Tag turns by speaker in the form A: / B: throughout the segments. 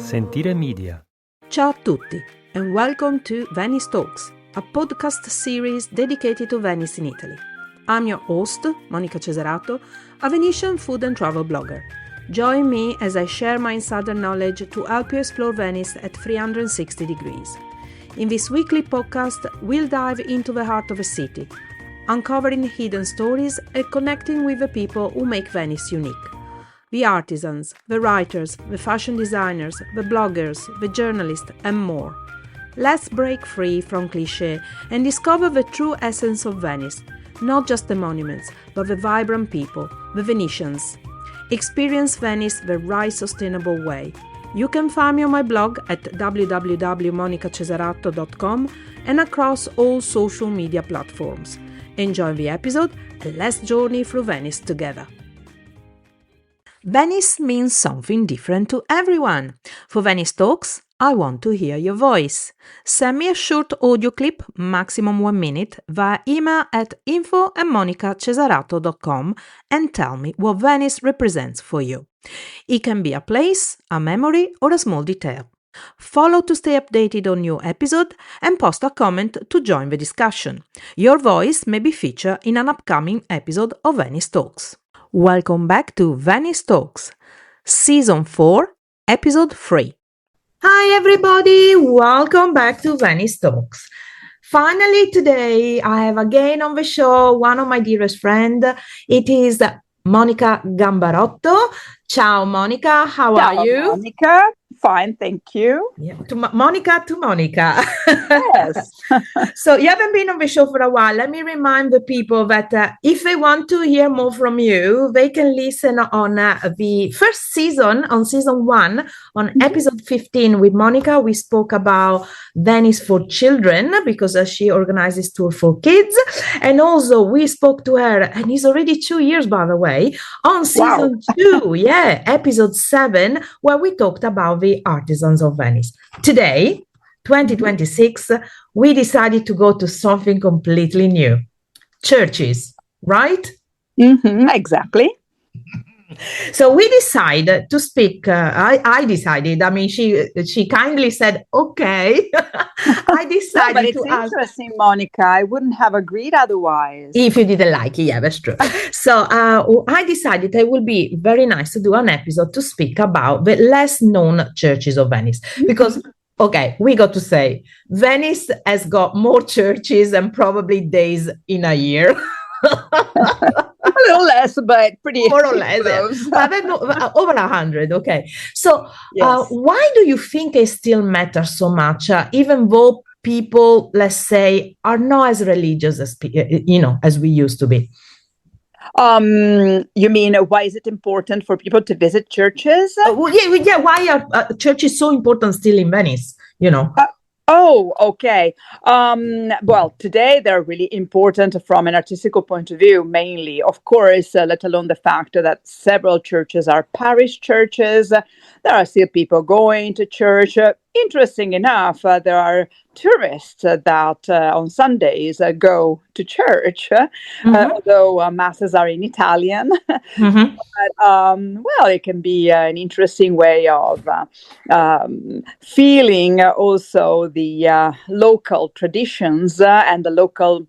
A: Sentire Media.
B: Ciao a tutti and welcome to Venice Talks, a podcast series dedicated to Venice in Italy. I'm your host, Monica Cesarato, a Venetian food and travel blogger. Join me as I share my insider knowledge to help you explore Venice at 360 degrees. In this weekly podcast, we'll dive into the heart of a city, uncovering hidden stories and connecting with the people who make Venice unique. The artisans, the writers, the fashion designers, the bloggers, the journalists, and more. Let's break free from cliché and discover the true essence of Venice, not just the monuments, but the vibrant people, the Venetians. Experience Venice the right sustainable way. You can find me on my blog at www.monicacesarato.com and across all social media platforms. Enjoy the episode and let's journey through Venice together. Venice means something different to everyone. For Venice Talks, I want to hear your voice. Send me a short audio clip, maximum 1 minute, via email at info@monicacesarato.com and tell me what Venice represents for you. It can be a place, a memory, or a small detail. Follow to stay updated on new episode and post a comment to join the discussion. Your voice may be featured in an upcoming episode of Venice Talks. Welcome back to Venice Talks, Season 4, Episode 3. Hi everybody, welcome back to Venice Talks. Finally today I have again on the show one of my dearest friends. It is Monica Gambarotto. Ciao Monica, how are you?
C: Monica, fine, thank you.
B: Yeah, Monica to Monica.
C: Yes.
B: So you haven't been on the show for a while. Let me remind the people that if they want to hear more from you, they can listen on the first season, on season 1, on episode 15 with Monica. We spoke about Venice for children because she organizes tour for kids. And also we spoke to her, and it's already 2 years, by the way, on season 2. Yeah, episode 7, where we talked about the artisans of Venice. Today, 2026, we decided to go to something completely new. Churches, right?
C: Exactly.
B: So we decided to speak. I decided. I mean, she kindly said, "Okay." I decided
C: but it's
B: to ask.
C: Interesting, Monica. I wouldn't have agreed otherwise.
B: If you didn't like it, yeah, that's true. So I decided it would be very nice to do an episode to speak about the less known churches of Venice, because. Okay, we got to say, Venice has got more churches than probably days in a year.
C: A little less, but pretty
B: more or less. Yeah. Over 100. Okay. So
C: yes.
B: Why do you think it still matters so much, even though people, let's say, are not as religious as as we used to be?
C: You mean why is it important for people to visit churches?
B: Yeah. Why are churches so important still in Venice?
C: Okay. Well, today they're really important from an artistical point of view, mainly, of course, let alone the fact that several churches are parish churches. There are still people going to church. Interesting enough, there are tourists that on Sundays go to church, although masses are in Italian. But, it can be an interesting way of feeling also the local traditions and the local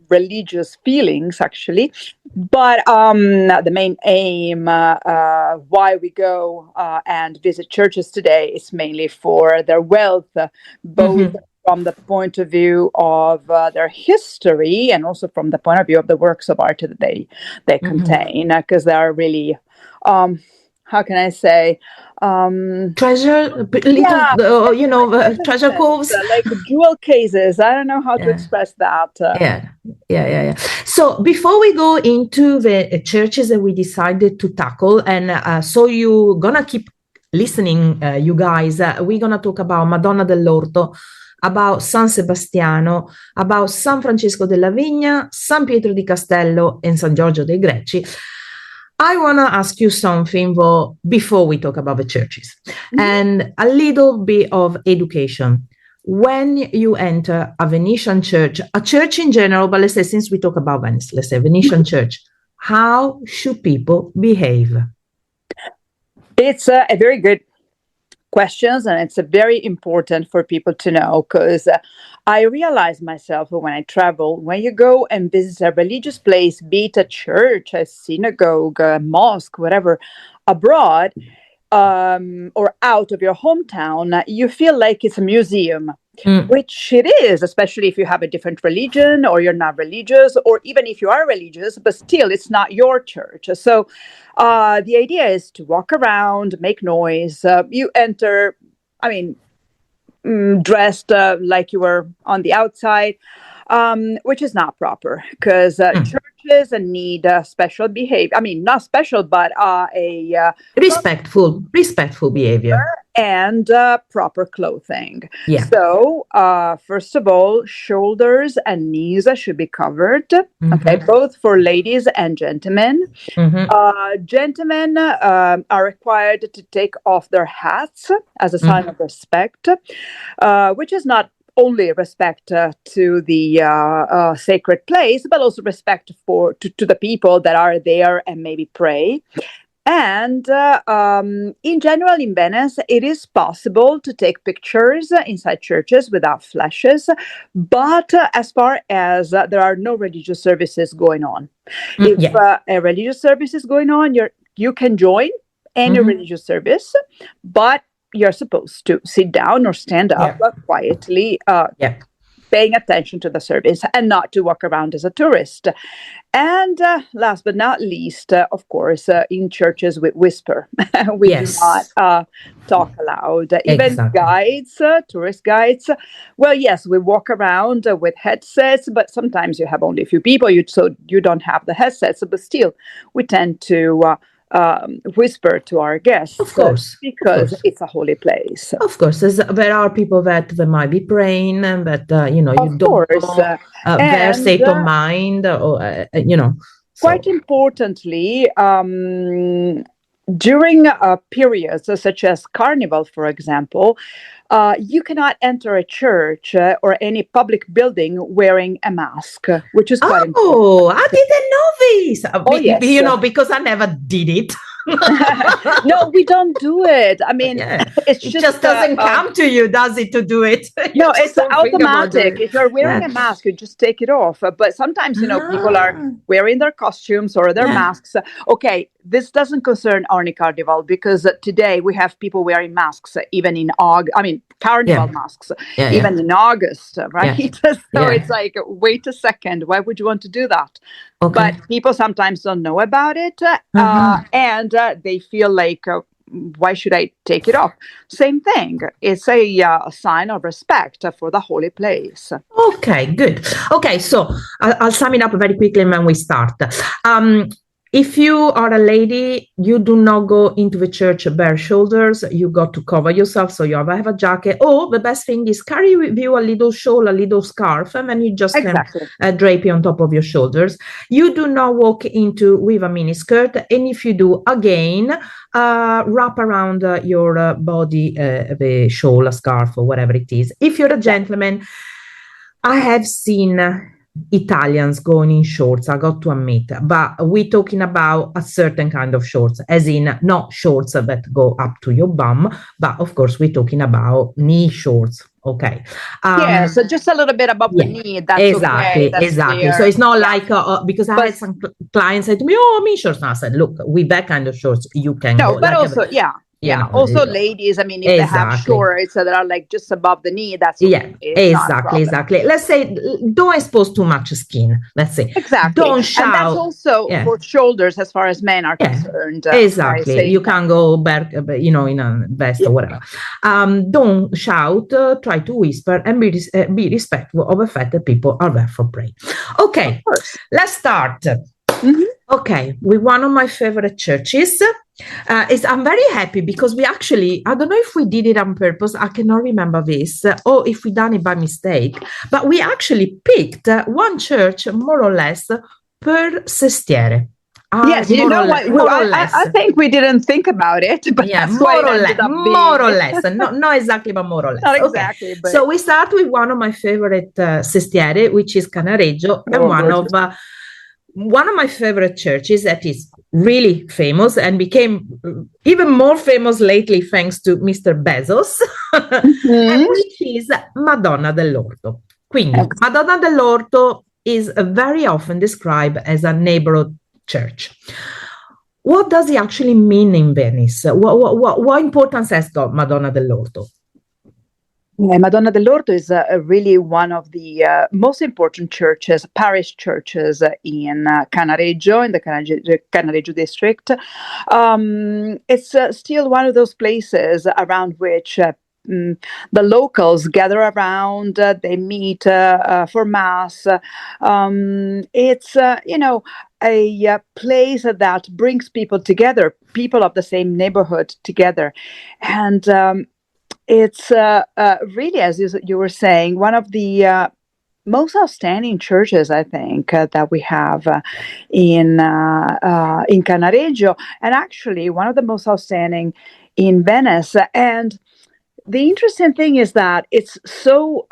C: religious feelings, actually. But the main aim why we go and visit churches today is mainly for their wealth, both from the point of view of their history and also from the point of view of the works of art that they contain, because they are really, how can I say,
B: treasure, treasure coves,
C: like jewel cases. I don't know how to express that.
B: Yeah. So before we go into the churches that we decided to tackle, and so you're gonna keep listening, you guys, we're gonna talk about Madonna dell'Orto, about San Sebastiano, about San Francesco della Vigna, San Pietro di Castello, and San Giorgio dei Greci. I want to ask you something before we talk about the churches, and a little bit of education. When you enter a Venetian church, a church in general, but let's say since we talk about Venice, let's say Venetian church, how should people behave?
C: It's a very good questions, and it's very important for people to know, because I realize myself when I travel, when you go and visit a religious place, be it a church, a synagogue, a mosque, whatever, abroad, or out of your hometown, you feel like it's a museum. Which it is, especially if you have a different religion or you're not religious, or even if you are religious, but still it's not your church. So the idea is to walk around, make noise. You enter, dressed like you were on the outside, which is not proper, because churches need special behavior. Not special, but a
B: respectful behavior
C: and proper clothing.
B: Yeah.
C: So, first of all, shoulders and knees should be covered. Okay, both for ladies and gentlemen. Gentlemen are required to take off their hats as a sign of respect, which is not only respect to the sacred place, but also respect to the people that are there and maybe pray. And in general, in Venice, it is possible to take pictures inside churches without flashes, but as far as there are no religious services going on. If a religious service is going on, you can join any religious service, but you're supposed to sit down or stand up quietly, paying attention to the service, and not to walk around as a tourist. And last but not least, of course, in churches we whisper. We do not talk aloud. Even guides, tourist guides, well, yes, we walk around with headsets, but sometimes you have only a few people, so you don't have the headsets, but still we tend to whisper to our guests,
B: of course,
C: because it's a holy place.
B: Of course, there are people that might be praying, but you don't know their state of mind, or
C: Quite importantly, during periods such as Carnival, for example, you cannot enter a church or any public building wearing a mask, which is quite important.
B: Oh, I didn't know this.
C: Yes.
B: Because I never did it.
C: No, we don't do it. It
B: just doesn't come to you, does it, to do it?
C: No, it's automatic. If you're wearing a mask, you just take it off. But sometimes, people are wearing their costumes or their masks. Okay, this doesn't concern only Carnival, because today we have people wearing masks even in August. Carnival masks, even in August, right? So it's like, wait a second, why would you want to do that? Okay. But people sometimes don't know about it, and they feel like, why should I take it off? Same thing. It's a sign of respect for the holy place.
B: Okay, good. Okay, so I'll sum it up very quickly and then we start. If you are a lady, you do not go into the church bare shoulders. You got to cover yourself, so you have a jacket. Or the best thing is carry with you a little shawl, a little scarf, and then you just can drape it on top of your shoulders. You do not walk into with a mini skirt, and if you do, again, wrap around your body the shawl, a scarf, or whatever it is. If you're a gentleman, I have seen Italians going in shorts, I got to admit, but we're talking about a certain kind of shorts, as in not shorts that go up to your bum, but of course we're talking about knee shorts. Okay.
C: So just a little bit above the knee. That's
B: exactly. Clear. So it's not like because I had some clients say to me, "Oh, knee shorts." And I said, "Look, with that kind of shorts, you can."
C: No,
B: go
C: but
B: like
C: also, also ladies, if they have shorts that are like just above the knee, that's
B: exactly. Let's say don't expose too much skin. Let's say don't shout.
C: And that's also for shoulders, as far as men are concerned.
B: Exactly, you can go back, in a vest or whatever. Don't shout. Try to whisper and be respectful of the fact that people are there for prayer. Okay, let's start. Okay, with one of my favorite churches. I'm very happy because we actually, I don't know if we did it on purpose, I cannot remember this, or if we done it by mistake, but we actually picked one church more or less per sestiere.
C: Yes, you know what? I think we didn't think about it, but
B: more or less. Not exactly, but more or less.
C: Not exactly.
B: Okay. So we start with one of my favorite sestiere, which is Canareggio, and one of my favorite churches that is really famous and became even more famous lately thanks to Mr. Bezos, and which is Madonna dell'Orto. Quindi, Madonna dell'Orto is very often described as a neighborhood church. What does it actually mean in Venice? What importance has got Madonna dell'Orto?
C: Madonna dell'Orto is really one of the most important churches, parish churches in Cannaregio, in the Cannaregio district. It's still one of those places around which the locals gather around, they meet for mass. It's, a place that brings people together, people of the same neighborhood together. And it's really, as you were saying, one of the most outstanding churches, I think, that we have in Cannaregio, and actually one of the most outstanding in Venice. And the interesting thing is that it's so,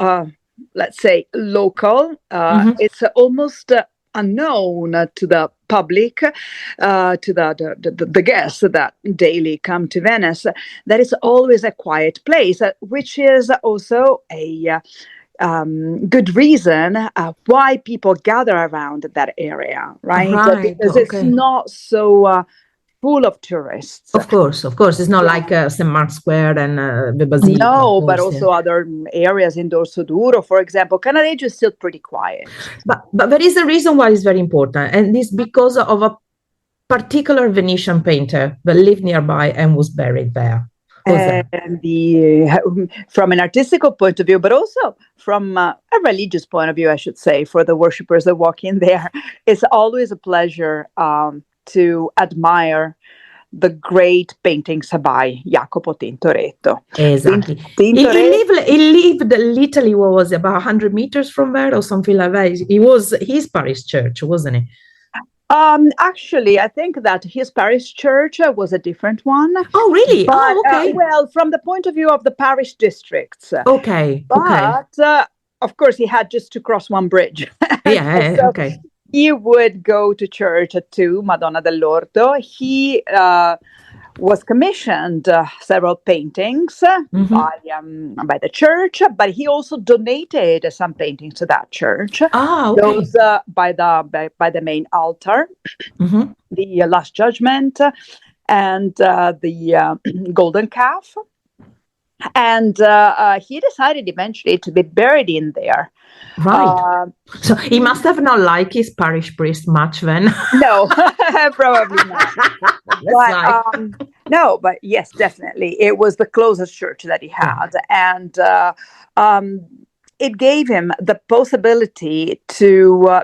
C: let's say, local. It's almost unknown to the public, to the guests that daily come to Venice, that it's always a quiet place, which is also a good reason why people gather around that area, right? Because it's not so full of tourists.
B: Of course. It's not like St. Mark's Square and the Basilica.
C: No, but also other areas in Dorso Duro, for example. Cannaregio is still pretty quiet.
B: But there is a reason why it's very important, and it's because of a particular Venetian painter that lived nearby and was buried there.
C: And from an artistical point of view, but also from a religious point of view, I should say, for the worshippers that walk in there, it's always a pleasure to admire the great paintings by Jacopo Tintoretto.
B: Exactly. He lived literally, what was it, about 100 meters from there or something like that. It was his parish church, wasn't it?
C: Actually, I think that his parish church was a different one.
B: Oh, really?
C: But,
B: okay.
C: Well, from the point of view of the parish districts.
B: Okay.
C: But, of course, he had just to cross one bridge.
B: Yeah,
C: so
B: okay.
C: He would go to church to Madonna dell'Orto. He was commissioned several paintings by the church, but he also donated some paintings to that church.
B: Okay.
C: Those by the main altar, the Last Judgment, and the Golden Calf. And he decided eventually to be buried in there.
B: Right. So he must have not liked his parish priest much then.
C: No, probably not. No, but yes, definitely. It was the closest church that he had. And it gave him the possibility to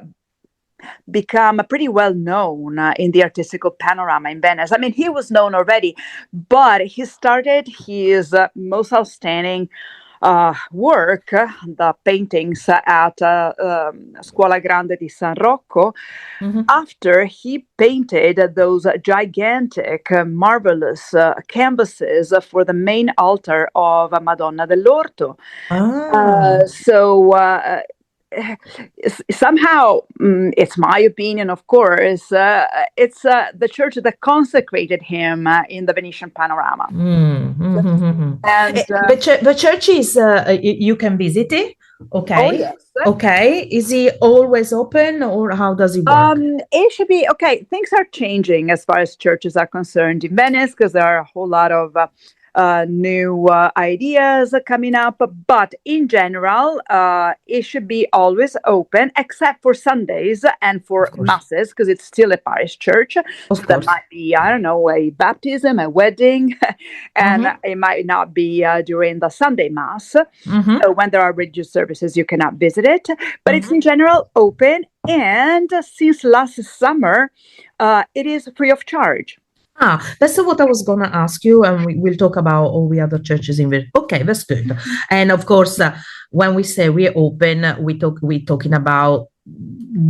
C: become pretty well known in the artistical panorama in Venice. I mean, he was known already, but he started his most outstanding work, the paintings at Scuola Grande di San Rocco, after he painted those gigantic, marvelous canvases for the main altar of Madonna dell'Orto. Somehow, it's my opinion, of course, it's the church that consecrated him in the Venetian panorama. And
B: the church is, you can visit it? Okay.
C: Oh, yes.
B: Okay. Is he always open, or how does it work?
C: It should be, okay, things are changing as far as churches are concerned in Venice, because there are a whole lot of new ideas coming up, but in general, it should be always open, except for Sundays and for masses, because it's still a parish church. So that might be, I don't know, a baptism, a wedding, and it might not be during the Sunday mass. So when there are religious services, you cannot visit it, but it's in general open. And since last summer, it is free of charge.
B: That's what I was going to ask you, and we'll talk about all the other churches in Venice. Okay, that's good. And of course, when we say we're open, we're talking about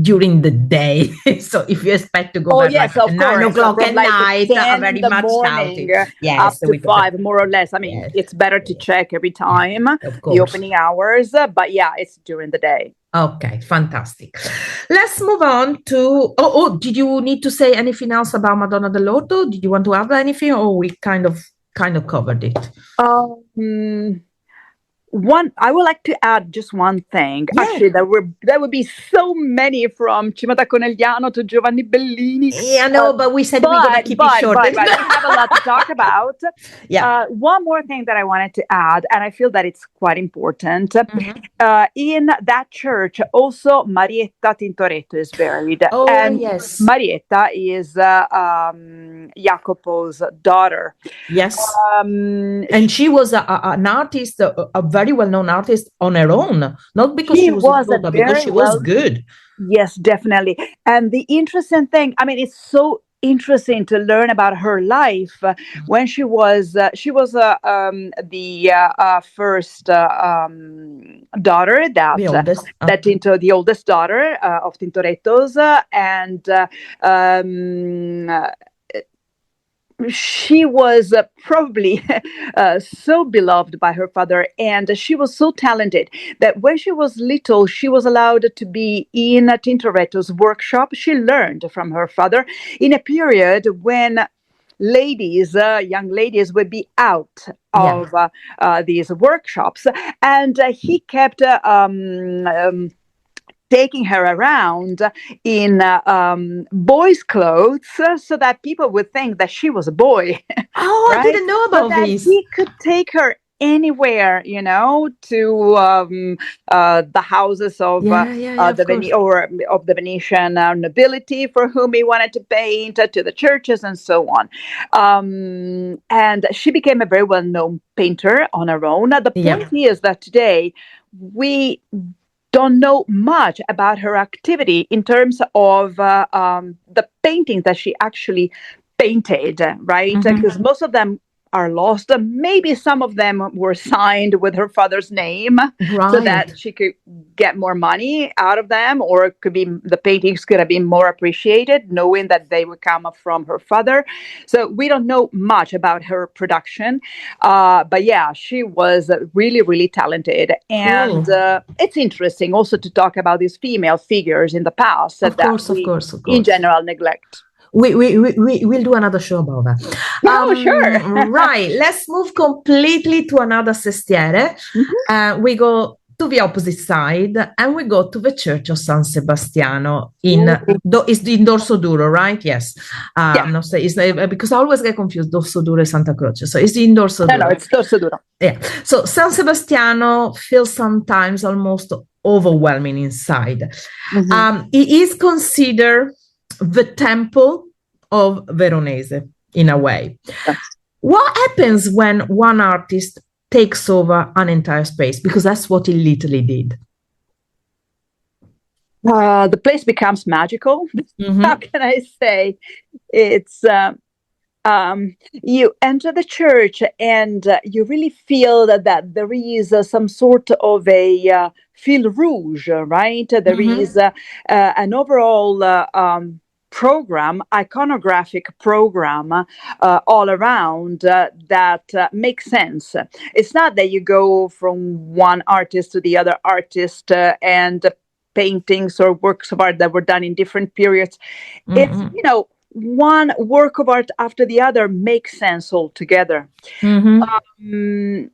B: during the day. So if you expect to go back at 9 o'clock at night, very much
C: morning, up to 5, more or less. I mean, it's better to check every time the opening hours, but yeah, it's during the day.
B: Okay, fantastic. Let's move on to. Oh, did you need to say anything else about Madonna dell'Orto? Did you want to add anything, or we kind of covered it?
C: I would like to add just one thing.
B: Yeah.
C: Actually, there would be so many from Cima da Conegliano to Giovanni Bellini.
B: Yeah, no, but we said we're going to keep it short.
C: But we have a lot to talk about.
B: Yeah.
C: One more thing that I wanted to add, and I feel that it's quite important. In that church, also Marietta Tintoretto is buried.
B: Oh,
C: and
B: yes.
C: Marietta is Jacopo's daughter.
B: Yes. And she was an artist, a very well-known artist on her own, not because she was a daughter, because she was good.
C: Yes, definitely. And the interesting thing, I mean, it's so interesting to learn about her life when she was the first daughter the oldest daughter of Tintoretto's, and she was probably so beloved by her father, and she was so talented that when she was little, she was allowed to be in Tintoretto's workshop. She learned from her father in a period when young ladies would be out of these workshops, and he kept taking her around in boys' clothes so that people would think that she was a boy.
B: Oh, right? I didn't know about this.
C: He could take her anywhere, to the houses of the Venetian nobility for whom he wanted to paint, to the churches and so on. And she became a very well-known painter on her own. The point is that today we don't know much about her activity in terms of the paintings that she actually painted, right? Because most of them are lost. Maybe some of them were signed with her father's name so that she could get more money out of them, or it could be the paintings could have been more appreciated, knowing that they would come from her father. So we don't know much about her production. But yeah, she was really, really talented. And it's interesting also to talk about these female figures in the past
B: of course.
C: In general neglect.
B: We'll do another show about that.
C: Oh, sure.
B: Right. Let's move completely to another sestiere. We go to the opposite side, and we go to the Church of San Sebastiano it's in Dorso Duro, right? Yes. No, it's because I always get confused, Dorso Duro and Santa Croce. So it's in Dorso Duro.
C: No, it's Dorso Duro.
B: Yeah. So San Sebastiano feels sometimes almost overwhelming inside. It is considered the temple of Veronese, in a way. Yes. What happens when one artist takes over an entire space? Because that's what he literally did.
C: The place becomes magical. How can I say? It's you enter the church and you really feel that there is some sort of a fil rouge, right? There is an overall iconographic program all around that makes sense. It's not that you go from one artist to the other artist and paintings or works of art that were done in different periods. It's, one work of art after the other makes sense altogether. It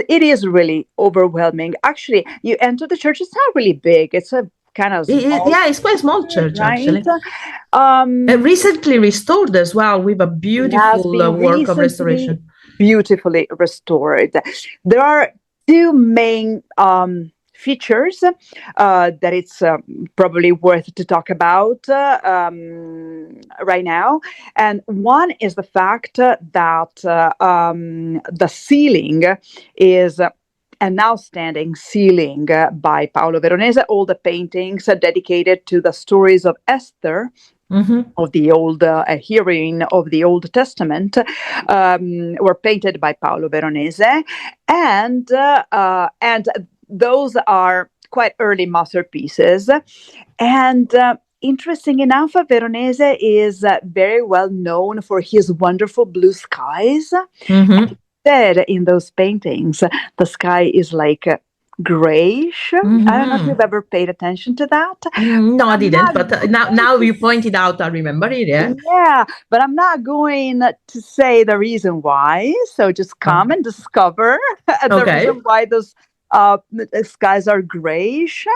C: is really overwhelming. Actually, you enter the church, it's not really big. It's a kind of
B: it's quite a small church, right? Actually. Recently restored as well with a beautiful work of restoration.
C: Beautifully restored. There are two main features that it's probably worth to talk about right now. And one is the fact that the ceiling is an outstanding ceiling by Paolo Veronese. All the paintings are dedicated to the stories of Esther, of the old heroine of the Old Testament, were painted by Paolo Veronese, and those are quite early masterpieces. And interesting enough, Veronese is very well known for his wonderful blue skies. Instead, in those paintings, the sky is like grayish. I don't know if you've ever paid attention to that.
B: No, I didn't.
C: Not
B: But now you pointed out, I remember it. Yeah.
C: Yeah, but I'm not going to say the reason why. So just come and discover the reason why those skies are grayish.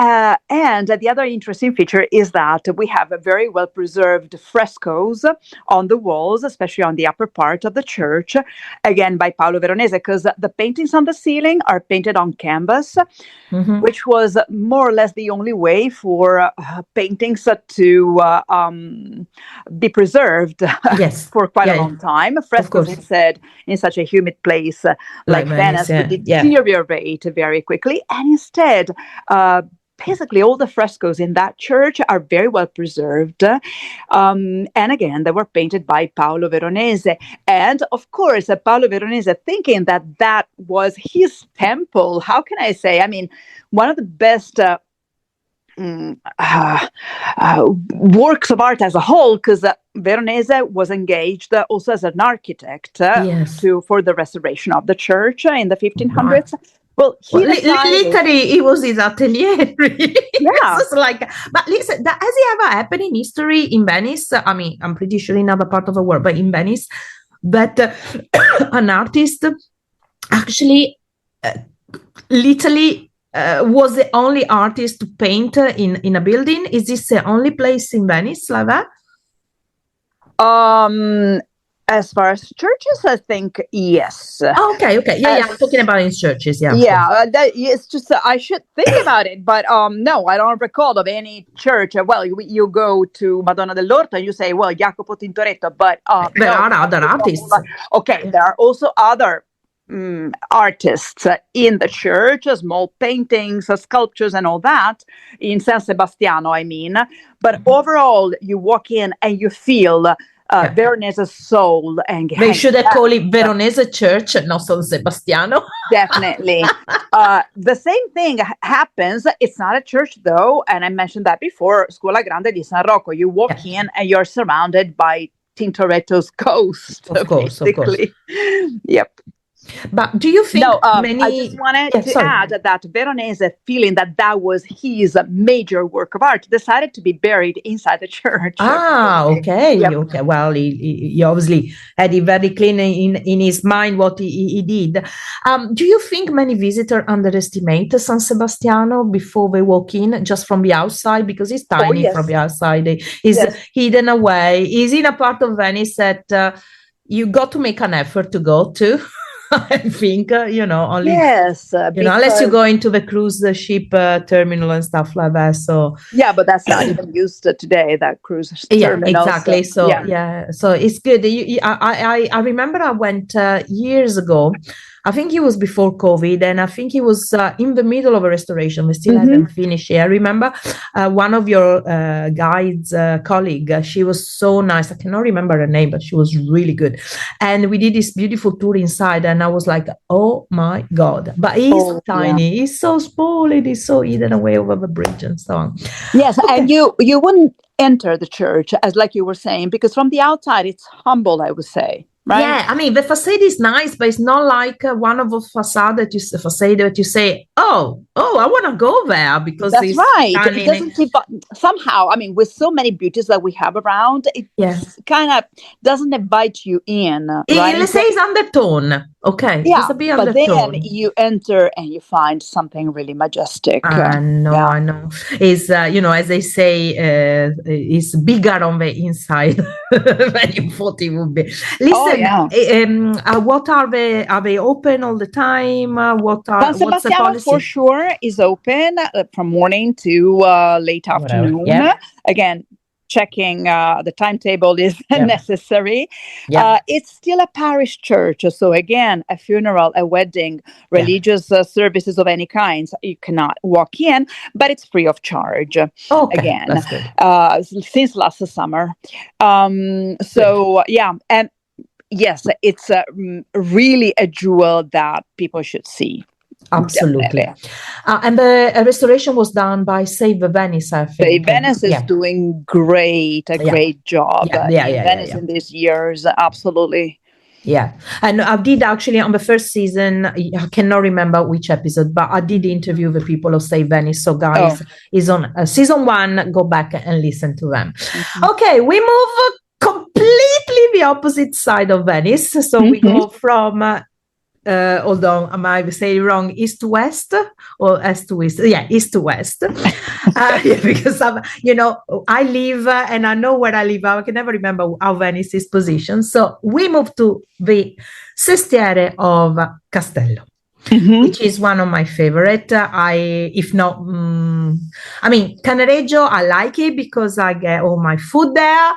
C: And the other interesting feature is that we have a very well preserved frescoes on the walls, especially on the upper part of the church, again by Paolo Veronese, because the paintings on the ceiling are painted on canvas, which was more or less the only way for paintings to be preserved for quite a long time. Frescoes, instead, in such a humid place like Venice, would deteriorate very quickly, and instead, basically, all the frescoes in that church are very well preserved. And again, they were painted by Paolo Veronese. And of course, Paolo Veronese, thinking that that was his temple, how can I say? I mean, one of the best works of art as a whole, because Veronese was engaged also as an architect for the restoration of the church in the 1500s. Well,
B: literally, it was his atelier. But listen, has it ever happened in history in Venice? I mean, I'm pretty sure in other part of the world, but in Venice, that an artist actually literally was the only artist to paint in a building? Is this the only place in Venice like that?
C: As far as churches, I think yes.
B: Okay. Yeah, I'm talking about in churches.
C: It's just I should think about it, but no, I don't recall of any church. Well, you go to Madonna dell'Orto and you say, well, Jacopo Tintoretto, but
B: there are other artists.
C: Okay, there are also other artists in the church, small paintings, sculptures, and all that in San Sebastiano. I mean, but overall, you walk in and you feel. Veronese's soul. And
B: they should have called it Veronese Church, not San Sebastiano.
C: Definitely. The same thing happens. It's not a church, though, and I mentioned that before, Scuola Grande di San Rocco. You walk in and you're surrounded by Tintoretto's ghost, basically. Yep.
B: But do you think
C: I just wanted to add that Veronese, feeling that that was his major work of art, decided to be buried inside the church.
B: Okay. Well, he obviously had it very clean in his mind what he did. Do you think many visitors underestimate San Sebastiano before they walk in, just from the outside? Because it's tiny from the outside. It's hidden away. It's in a part of Venice that you got to make an effort to go to. I think, only, unless you go into the cruise ship terminal and stuff like that. So,
C: but that's not even used today, that cruise terminal.
B: Yeah, exactly. So it's good. I remember I went years ago. I think it was before COVID, and I think it was in the middle of a restoration. We still hadn't finished it. I remember one of your guides, colleague, she was so nice. I cannot remember her name, but she was really good. And we did this beautiful tour inside, and I was like, oh my God. But it's tiny. It's so small. It is so hidden away over the bridge and so on.
C: Yes, and you wouldn't enter the church, as like you were saying, because from the outside, it's humble, I would say. Right?
B: Yeah, I mean, the facade is nice, but it's not like one of the facade that you say, oh, I want to go there because
C: that's right. It doesn't keep somehow. I mean, with so many beauties that we have around, it kind of doesn't invite you in. Right?
B: Let's say it's undertone. Okay.
C: Yeah, but then you enter and you find something really majestic.
B: I know. It's as they say, it's bigger on the inside than you thought it would be. Listen. What are they? Are they open all the time? What's the policy?
C: For sure is open from morning to late afternoon. Again, checking the timetable is necessary. It's still a parish church, so again, a funeral, a wedding, religious services of any kind, you cannot walk in, but it's free of charge. Again, since last summer. And yes, it's really a jewel that people should see.
B: Absolutely. And the restoration was done by Save Venice, I think.
C: Save Venice is doing great job in Venice in these years. Absolutely.
B: Yeah. And I did actually on the first season, I cannot remember which episode, but I did interview the people of Say Venice. So guys, is on season 1, go back and listen to them. Okay, we move completely the opposite side of Venice. So we go from hold on, I might say wrong, east to west or west to east? Yeah, east to west. Because I live and I know where I live. I can never remember how Venice is positioned. So we moved to the Sestiere of Castello. Which is one of my favorite. Cannareggio, I like it because I get all my food there.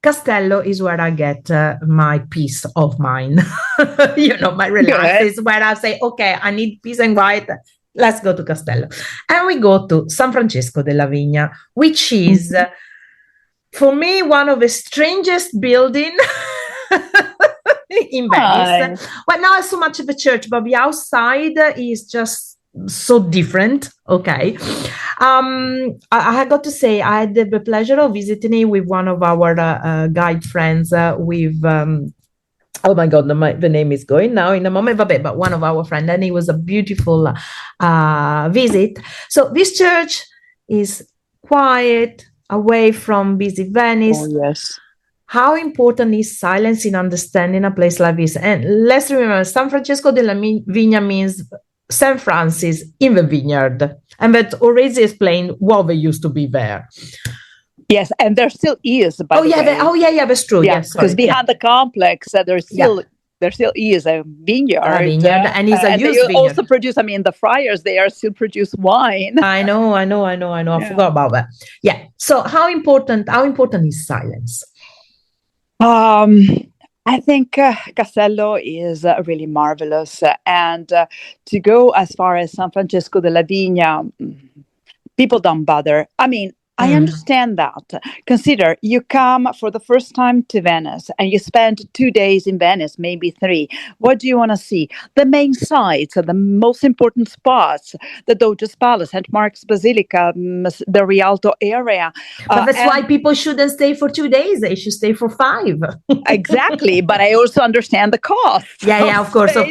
B: Castello is where I get my peace of mind. My relax is where I say, okay, I need peace and quiet. Let's go to Castello. And we go to San Francesco della Vigna, which is, for me, one of the strangest buildings in Venice. Well, not so much of the church, but the outside is just so different. Okay. I got to say, I had the pleasure of visiting with one of our guide friends with, oh my God, the name is going now in a moment, but one of our friends, and it was a beautiful visit. So this church is quiet, away from busy Venice.
C: Oh, yes.
B: How important is silence in understanding a place like this? And let's remember, San Francesco della Vigna means St. Francis in the vineyard. And that already explained what they used to be there.
C: Yes, and there still is, by the way.
B: That's true.
C: Yeah, because behind the complex, there still is a vineyard.
B: And it's a used vineyard.
C: Also produce, the friars, they are still produce wine.
B: I know. I forgot about that. Yeah. So how important is silence?
C: I think Castello is really marvelous. And to go as far as San Francesco della Vigna, people don't bother. I understand that. Consider you come for the first time to Venice and you spend 2 days in Venice, maybe 3. What do you want to see? The main sites, the most important spots, the Doge's Palace, St. Mark's Basilica, the Rialto area.
B: But that's why people shouldn't stay for 2 days. They should stay for 5.
C: Exactly. But I also understand the cost.
B: Yeah, of course. But,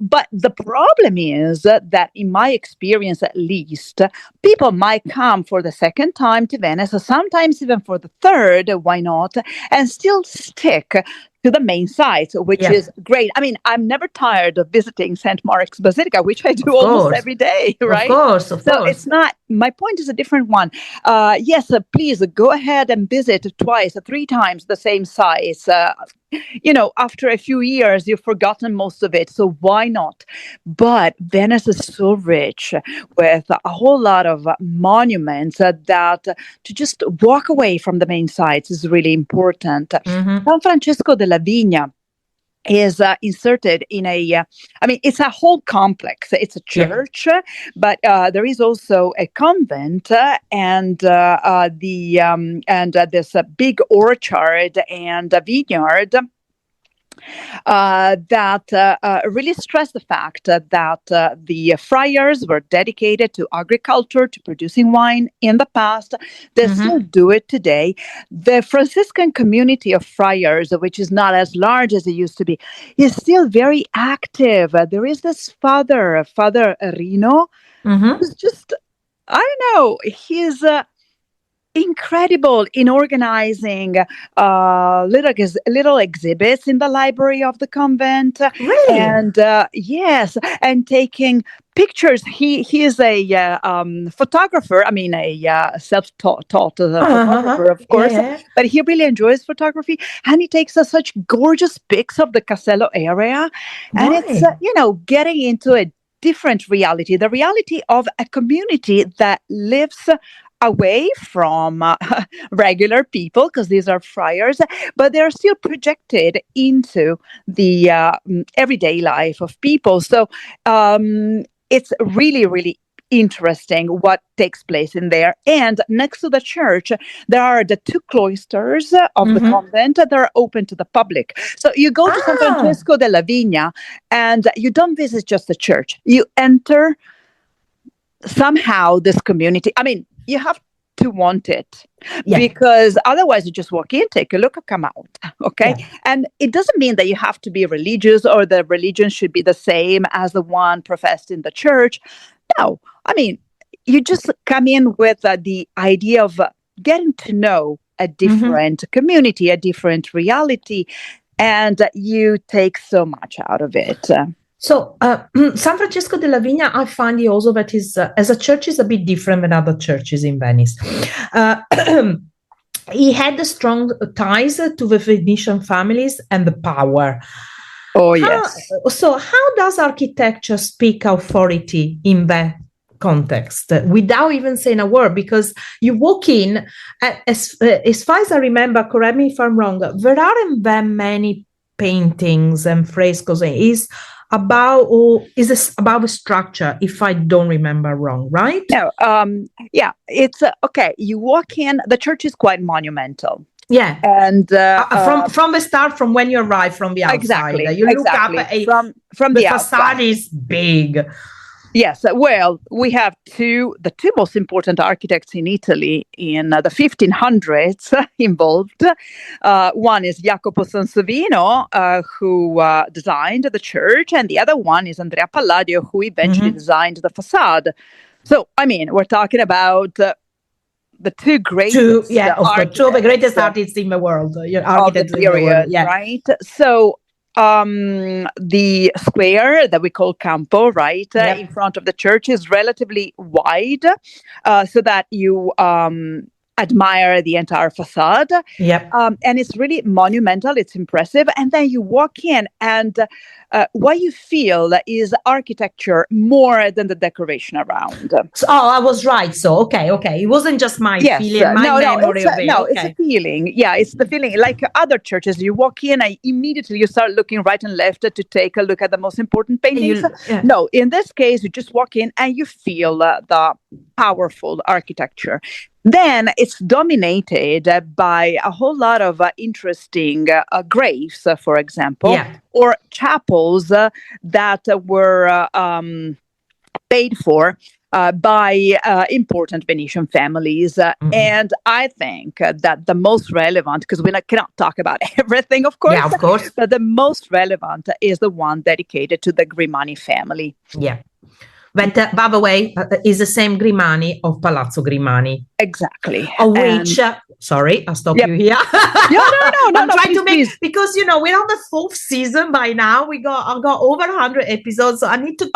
C: but the problem is that in my experience, at least, people might come for the second time to Venice, or sometimes even for the third, why not, and still stick to the main sites, which is great. I'm never tired of visiting St. Mark's Basilica, which I do almost every day, right?
B: Of course.
C: It's not, my point is a different one. Yes, please go ahead and visit 2 or 3 times the same sites. After a few years, you've forgotten most of it. So why not? But Venice is so rich with a whole lot of monuments that to just walk away from the main sites is really important. San Francesco della Vigna is inserted in it's a whole complex. It's a church, but there is also a convent and this big orchard and a vineyard that really stress the fact that the friars were dedicated to agriculture, to producing wine in the past. They still do it today. The Franciscan community of friars, which is not as large as it used to be, is still very active. There is this Father Rino, who's just, I don't know, he's incredible in organizing little exhibits in the library of the convent.
B: Really?
C: And yes, and taking pictures. He is a photographer. A self-taught photographer, of course. But he really enjoys photography, and he takes such gorgeous pics of the Castello area. And it's getting into a different reality, the reality of a community that lives away from regular people, because these are friars, but they're still projected into the everyday life of people. So it's really, really interesting what takes place in there. And next to the church, there are the 2 cloisters of the convent that are open to the public. So you go to San Francesco della Vigna and you don't visit just the church. You enter somehow this community. You have to want it,
B: Yeah.
C: because otherwise you just walk in, take a look, and come out. Okay.
B: Yeah.
C: And it doesn't mean that you have to be religious or the religion should be the same as the one professed in the church. No, I mean, you just come in with the idea of getting to know a different community, a different reality, and you take so much out of it.
B: So San Francesco della Vigna, I find it also that is, as a church, is a bit different than other churches in Venice. He had strong ties to the Venetian families and the power.
C: Oh, yes.
B: So how does architecture speak authority in that context without even saying a word? Because you walk in, as far as I remember, correct me if I'm wrong, there aren't that many paintings and frescoes. Is about the structure, if I don't remember wrong, right?
C: No, yeah, it's okay. You walk in, the church is quite monumental.
B: Yeah,
C: and
B: from the start, from when you arrive from the outside,
C: exactly,
B: you look up
C: from
B: the
C: the
B: facade
C: outside.
B: is big.
C: Yes, well, we have the two most important architects in Italy in the 1500s involved. One is Jacopo Sansovino, who designed the church, and the other one is Andrea Palladio, who eventually designed the facade. So, I mean, we're talking about the two greatest
B: two of the greatest artists in the world, architects
C: of the period,
B: in the world, yeah.
C: right? So the square that we call Campo, right, in front of the church is relatively wide, so that you admire the entire facade.
B: Yep.
C: And it's really monumental. It's impressive. And then you walk in, and what you feel is architecture more than the decoration around.
B: So, I was right. So, okay. It wasn't just my feeling, my memory of it.
C: It's a feeling. Yeah, it's the feeling. Like other churches, you walk in and immediately you start looking right and left to take a look at the most important paintings. No, in this case, you just walk in and you feel the powerful architecture. Then it's dominated by a whole lot of interesting graves, for example, or chapels that were paid for by important Venetian families. And I think that the most relevant, because we cannot talk about everything, of course. Yeah, of course. But the most relevant is the one dedicated to the Grimani family.
B: Yeah. But by the way, is the same Grimani of Palazzo Grimani.
C: Exactly.
B: Of which, sorry, I'll stop you here.
C: No.
B: I'm trying to make, because, we're on the 4th season by now. I've got over 100 episodes, so I need to go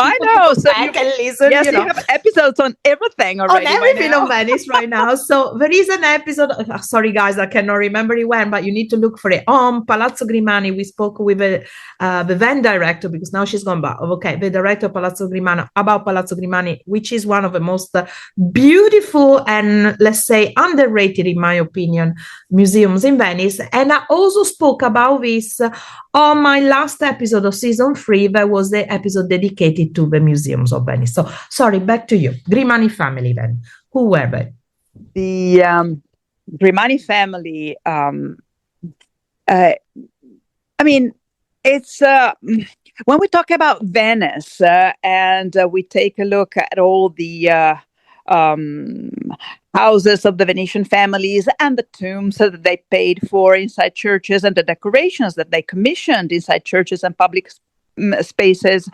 B: back and listen.
C: Yes, you have episodes on everything already.
B: On everything on Venice right now. So there is an episode, sorry guys, I cannot remember it when, but you need to look for it. On Palazzo Grimani, we spoke with the then director, because now she's gone back. Okay, the director of Palazzo Grimani, about Palazzo Grimani, which is one of the most beautiful and, let's say, underrated, in my opinion, museums in Venice. And I also spoke about this on my last episode of season 3. That was the episode dedicated to the museums of Venice. So, sorry, back to you. Grimani family then. Who were they?
C: The Grimani family, I mean, it's when we talk about Venice and we take a look at all the houses of the Venetian families and the tombs that they paid for inside churches and the decorations that they commissioned inside churches and public spaces.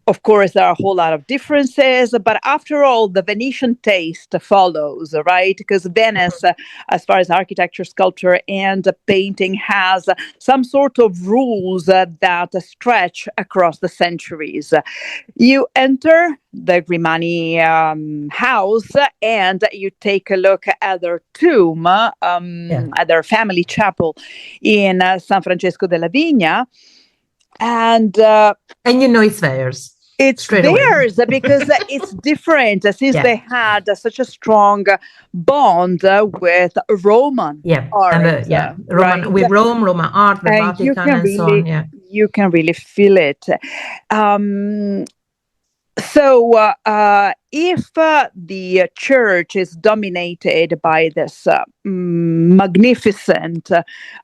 C: Of course, there are a whole lot of differences, but after all, the Venetian taste follows, right? Because Venice, as far as architecture, sculpture, and painting, has some sort of rules that stretch across the centuries. You enter the Grimani house and you take a look at their tomb, at their family chapel in San Francesco della Vigna. And
B: it's theirs.
C: It's theirs because it's different, since they had such a strong bond with Roman art.
B: Roman, with Roman art, the Vatican, and so on. Yeah,
C: you can really feel it. So if the church is dominated by this magnificent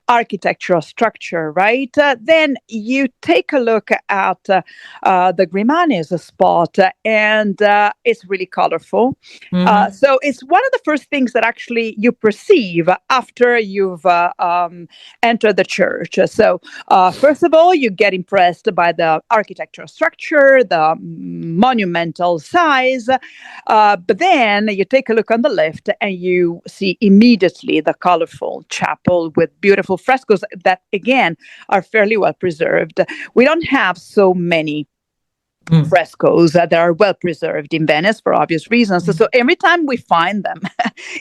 C: architectural structure, right, then you take a look at the Grimanes spot, and it's really colorful. So it's one of the first things that actually you perceive after you've entered the church. So first of all, you get impressed by the architectural structure, the monumental size, but then you take a look on the left and you see immediately the colorful chapel with beautiful frescoes that, again, are fairly well preserved. We don't have so many frescoes that are well preserved in Venice for obvious reasons. So every time we find them,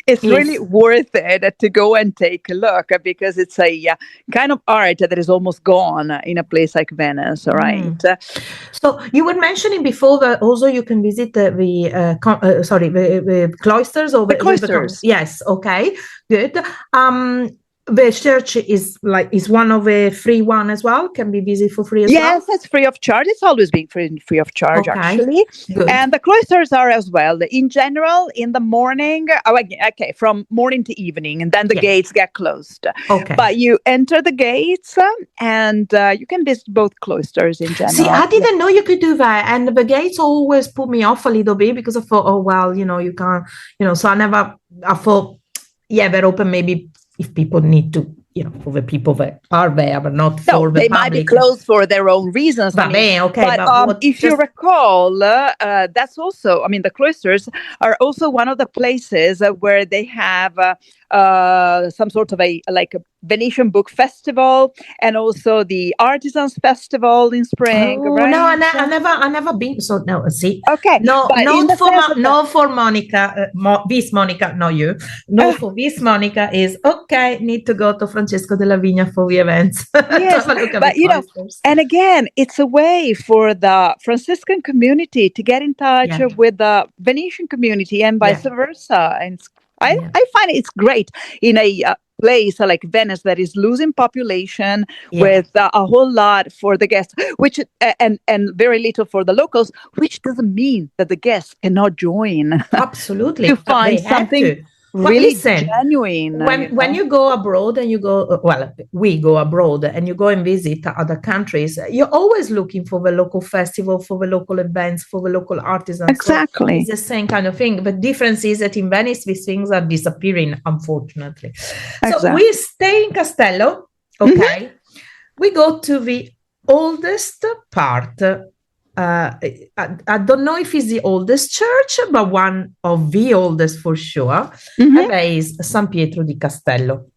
C: it's really worth it to go and take a look, because it's a kind of art that is almost gone in a place like Venice, right?
B: So you were mentioning before that also you can visit the cloisters or
C: the cloisters.
B: Yes, okay, good. The church is one of a free one as well, can be visited for free as well?
C: Yes, it's free of charge. It's always been free of charge, actually.
B: Good.
C: And the cloisters are as well. In general, in the morning, from morning to evening, and then the gates get closed.
B: Okay.
C: But you enter the gates and you can visit both closters in general.
B: See, I didn't know you could do that. And the gates always put me off a little bit because I thought, you can't, so I thought, they're open maybe if people need to, for the people that are there, but not for the
C: they
B: public.
C: might be closed for their own reasons. But if you recall, that's also, the cloisters are also one of the places where they have some sort of a Venetian Book Festival, and also the Artisans Festival in spring. Right?
B: No, I never been. So no, see,
C: okay,
B: no for Monica, this Monica, not you. No, for this Monica is okay. Need to go to Francesco della Vigna for the events.
C: Yes, but and again, it's a way for the Franciscan community to get in touch with the Venetian community and vice versa. And I find it's great in a place like Venice that is losing population with a whole lot for the guests, which and very little for the locals, which doesn't mean that the guests cannot join.
B: Absolutely,
C: to find something really genuine.
B: When you go abroad and we go abroad and you go and visit other countries, you're always looking for the local festival, for the local events, for the local artisans.
C: Exactly.
B: So it's the same kind of thing. The difference is that in Venice, these things are disappearing, unfortunately. Exactly. So we stay in Castello. Okay. We go to the oldest part. I don't know if it's the oldest church, but one of the oldest for sure. And that is San Pietro di Castello.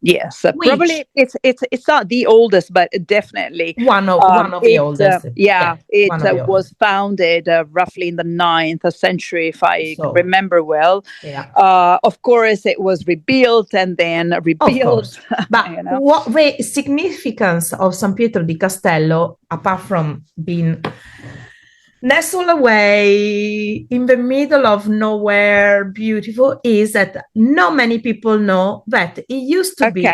C: Yes, probably it's not the oldest, but definitely
B: one of the oldest.
C: It was founded roughly in the 9th century, if I remember well. Yeah. Of course, it was rebuilt and then rebuilt.
B: But what the significance of San Pietro di Castello, apart from being nestled away in the middle of nowhere, beautiful, is that not many people know that it used to be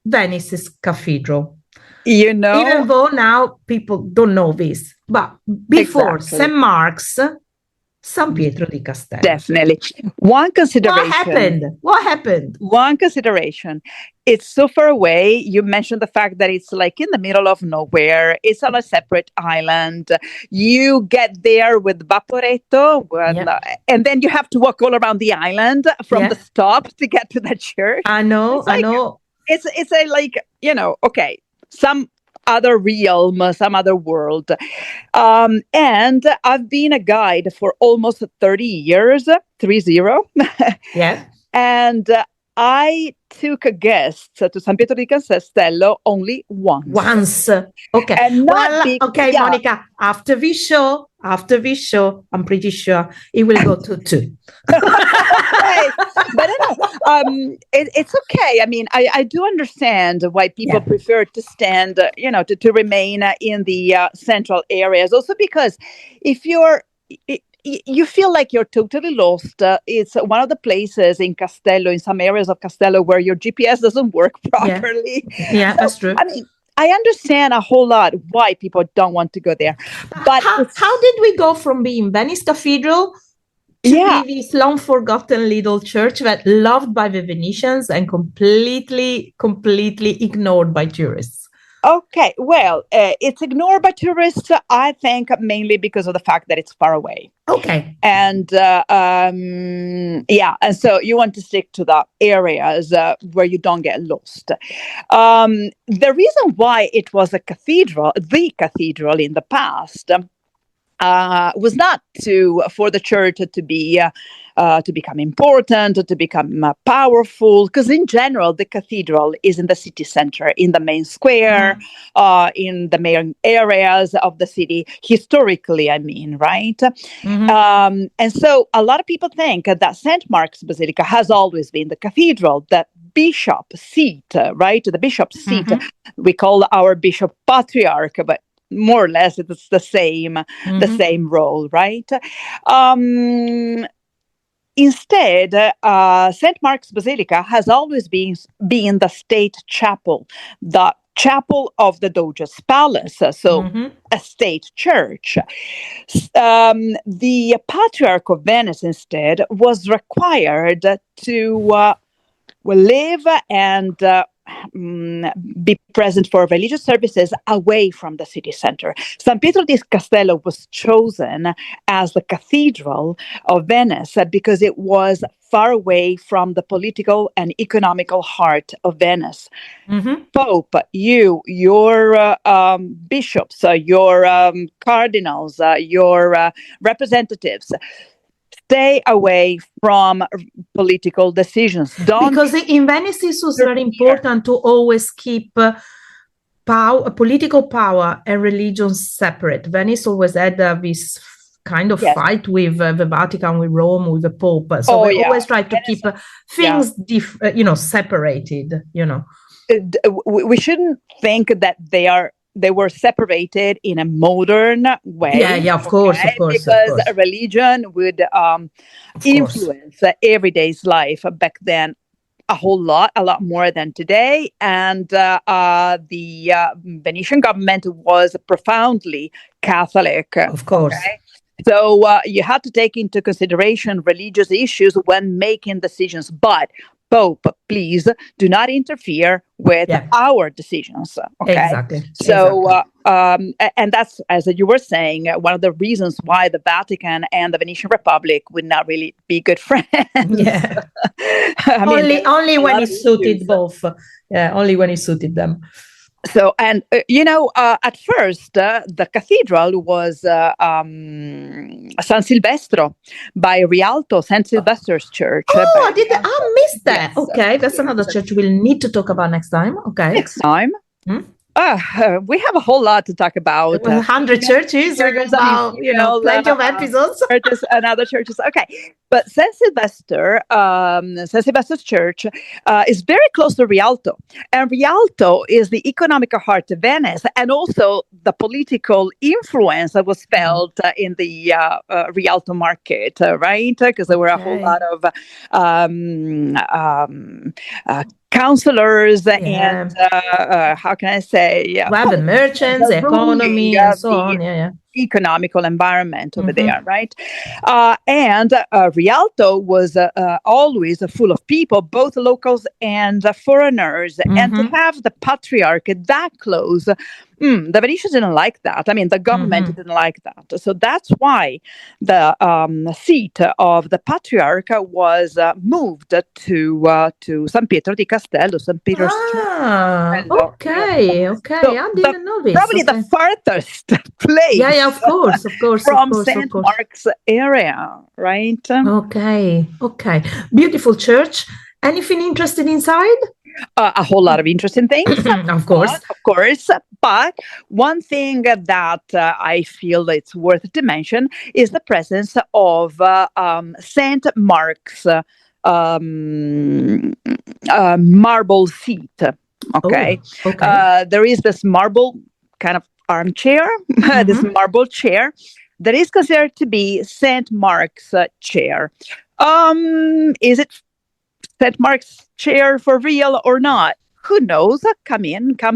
B: Venice's cathedral. Even though now people don't know this, but before St. Mark's, San Pietro di Castello.
C: Definitely. One consideration.
B: What happened?
C: One consideration. It's so far away. You mentioned the fact that it's like in the middle of nowhere. It's on a separate island. You get there with Vaporetto, and then you have to walk all around the island from the stop to get to the church.
B: I know.
C: It's some other realm, some other world. And I've been a guide for almost 30 years, 30.
B: Yeah.
C: And I took a guest to San Pietro di Castello only once.
B: Okay.
C: And
B: Monica, after this show, I'm pretty sure it will go to 2.
C: But it's okay. I do understand why people prefer to stand, to remain in the central areas. Also because if you feel like you're totally lost. It's one of the places in Castello, in some areas of Castello, where your GPS doesn't work properly.
B: Yeah, that's true.
C: I understand a whole lot why people don't want to go there. But
B: how did we go from being Venice Cathedral be this long-forgotten little church that loved by the Venetians and completely ignored by tourists.
C: Okay, well, it's ignored by tourists, I think, mainly because of the fact that it's far away.
B: Okay.
C: And and so you want to stick to the areas where you don't get lost. The reason why it was the cathedral in the past, was not for the church to become important, to become powerful, because in general the cathedral is in the city center, in the main square, in the main areas of the city, historically, I mean, right? And so a lot of people think that St. Mark's Basilica has always been the cathedral, that bishop seat, right? The bishop seat. We call our bishop patriarch, but more or less it's the same role, right? Instead, St. Mark's Basilica has always been the state chapel, the chapel of the Doge's palace, so a state church. The Patriarch of Venice, instead, was required to live and be present for religious services away from the city center. San Pietro di Castello was chosen as the cathedral of Venice because it was far away from the political and economical heart of Venice. Pope, your bishops, your cardinals, your representatives, stay away from political decisions.
B: Because in Venice, it was very important to always keep political power and religion separate. Venice always had this kind of fight with the Vatican, with Rome, with the Pope. So they always tried to keep things separated.
C: We shouldn't think that they were separated in a modern way.
B: Yeah, of course.
C: Because religion would influence everyday's life back then a lot more than today. And the Venetian government was profoundly Catholic.
B: Of course.
C: Okay? So you had to take into consideration religious issues when making decisions. But Pope, please do not interfere with our decisions. Okay?
B: Exactly.
C: So, and that's, as you were saying, one of the reasons why the Vatican and the Venetian Republic would not really be good friends.
B: Yeah. only when it suited both. Yeah, only when it suited them.
C: So, and at first, the cathedral was San Silvestro by Rialto, San Silvester's church.
B: I missed that. Yes. Okay, that's another church we'll need to talk about next time. Okay.
C: Next time. We have a whole lot to talk about.
B: 100 churches, plenty of episodes.
C: Churches and other churches. Okay. But San Silvester's church is very close to Rialto. And Rialto is the economic heart of Venice, and also the political influence that was felt in the Rialto market, right? Because there were a whole lot of counselors and how can I say?
B: The merchants, the economy, and so on.
C: Economical environment over there, right? And Rialto was always full of people, both locals and foreigners. And to have the patriarch that close, the Venetians didn't like that. I mean, the government didn't like that. So that's why the seat of the patriarch was moved to San Pietro di Castello, San Peter's Church.
B: Okay. So I didn't know this.
C: Probably the farthest place.
B: Yeah, of course.
C: From St. Mark's area, right?
B: Okay. Beautiful church. Anything interesting inside?
C: A whole lot of interesting things.
B: Of course.
C: But one thing that I feel it's worth to mention is the presence of St. Mark's marble seat. Okay. There is this marble kind of armchair, this marble chair that is considered to be St. Mark's chair. Is it St. Mark's chair for real or not? who knows? Come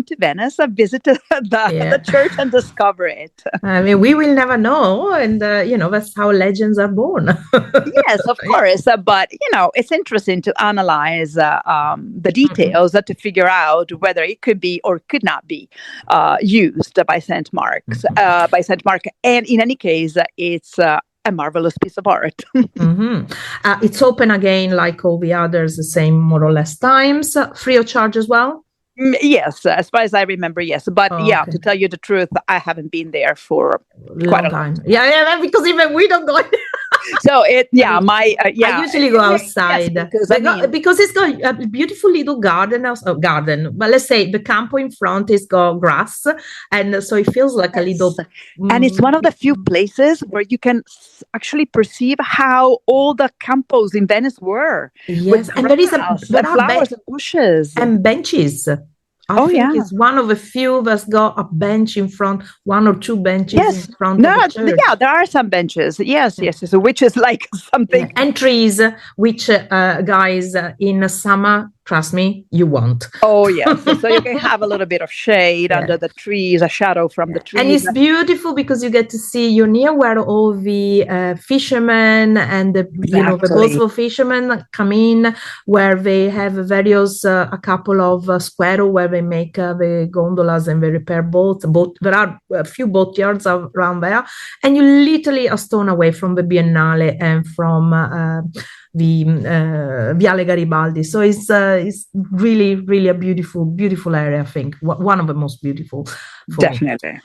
C: to Venice, visit the church and discover it.
B: I mean, we will never know. And, that's how legends are born.
C: Yes, of course. But, it's interesting to analyze the details to figure out whether it could be or could not be used by St. Mark's, by St. Mark. And in any case, it's a marvelous piece of art.
B: It's open again, like all the others, the same more or less times, free of charge as well.
C: Yes, as far as I remember, yes. But to tell you the truth, I haven't been there for quite a long time.
B: Yeah, because even we don't go.
C: So I
B: usually go outside because it's got a beautiful little garden. But let's say the campo in front is got grass, and so it feels like a little.
C: And it's one of the few places where you can actually perceive how all the campos in Venice were.
B: Yes, and there are
C: flowers and bushes
B: and benches. I think it's one of the few that's got a bench in front, one or two benches in front of the church.
C: Yeah, there are some benches. Yes. So which is like something.
B: Yeah. And trees, which guys, in summer, trust me, you won't.
C: Oh, yes. So you can have a little bit of shade under the trees, a shadow from the trees.
B: And it's beautiful because you get to see, you're near where all the fishermen and the boatful fishermen come in, where they have various, a couple of square where they make the gondolas and they repair boats. There are a few boatyards around there. And you literally are stone away from the Biennale and from the Viale Garibaldi. So it's really, really a beautiful area, I think. One of the most beautiful.
C: Definitely.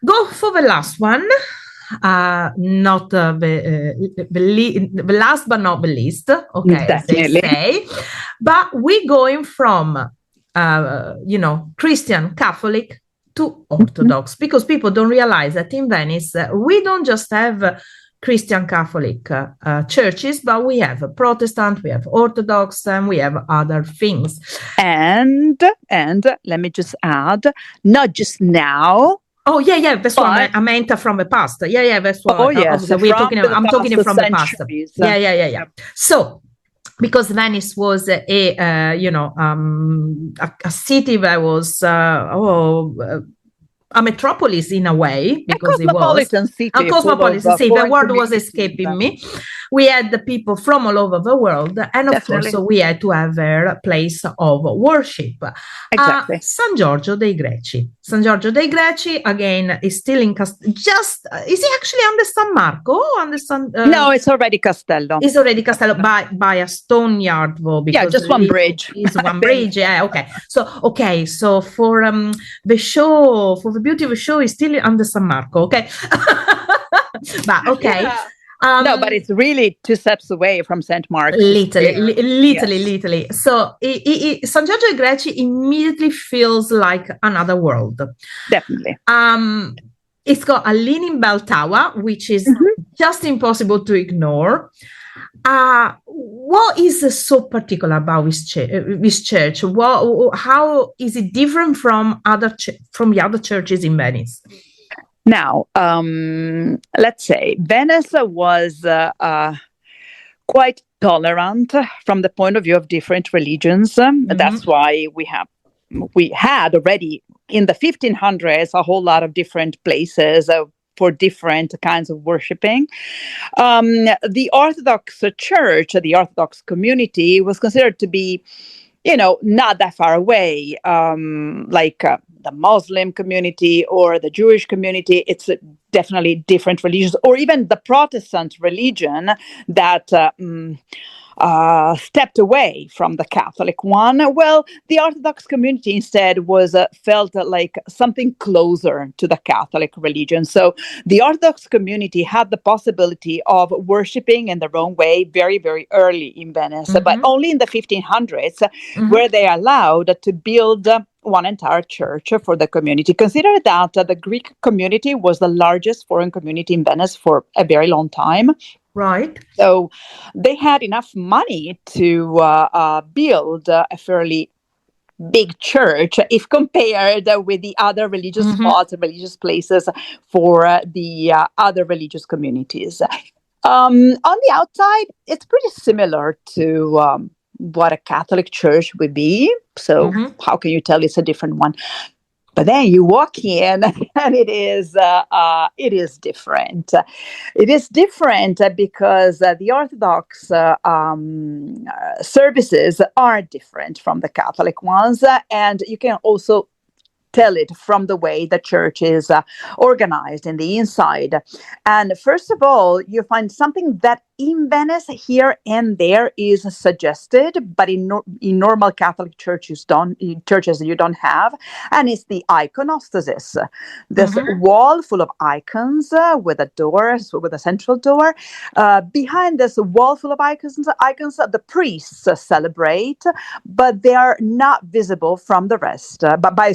B: Go for the last one. Not the last but not the least. Okay,
C: definitely.
B: As they say. But we're going from, Christian, Catholic, to Orthodox, because people don't realize that in Venice, we don't just have Christian Catholic churches, but we have a Protestant, we have Orthodox, and we have other things.
C: And let me just add, not just now.
B: Oh, yeah, that's what I meant from the past. Yeah, that's what we're talking about. I'm talking from the past. Yeah. So, because Venice was a city that was a metropolis in a way, because it was a cosmopolitan city. The word was escaping me. We had the people from all over the world, and of course, we had to have their place of worship.
C: Exactly.
B: San Giorgio dei Greci. San Giorgio dei Greci again is still in is it actually under San Marco?
C: No, it's already Castello.
B: It's already Castello by a stone yard, though. Because
C: just one bridge.
B: It's one bridge. Yeah. Okay. So for the show, for the beauty of the show, is still under San Marco. Okay. But okay.
C: Yeah. No, but it's really 2 steps away from St. Mark's.
B: Literally. So San Giorgio dei Greci immediately feels like another world.
C: Definitely.
B: It's got a leaning bell tower, which is just impossible to ignore. What is so particular about this church? How is it different from the other churches in Venice?
C: Now, let's say Venice was quite tolerant from the point of view of different religions. That's why we had already in the 1500s a whole lot of different places for different kinds of worshiping. The Orthodox Church, the Orthodox community, was considered to be, not that far away, like the Muslim community or the Jewish community. It's definitely different religions, or even the Protestant religion that stepped away from the Catholic one. Well, the Orthodox community instead felt like something closer to the Catholic religion. So the Orthodox community had the possibility of worshiping in their own way very, very early in Venice, but only in the 1500s were they allowed to build one entire church for the community. Consider that the Greek community was the largest foreign community in Venice for a very long time.
B: Right.
C: So they had enough money to build a fairly big church if compared with the other religious spots, religious places for the other religious communities. On the outside, it's pretty similar to what a Catholic church would be. So how can you tell it's a different one? But then you walk in, and it is different. It is different because the Orthodox services are different from the Catholic ones, and you can also tell it from the way the church is organized in the inside. And first of all, you find something that in Venice here and there is suggested, but in normal Catholic churches you don't have, and it's the iconostasis. This wall full of icons with a door, with a central door. Behind this wall full of icons, the priests celebrate, but they are not visible from the rest. By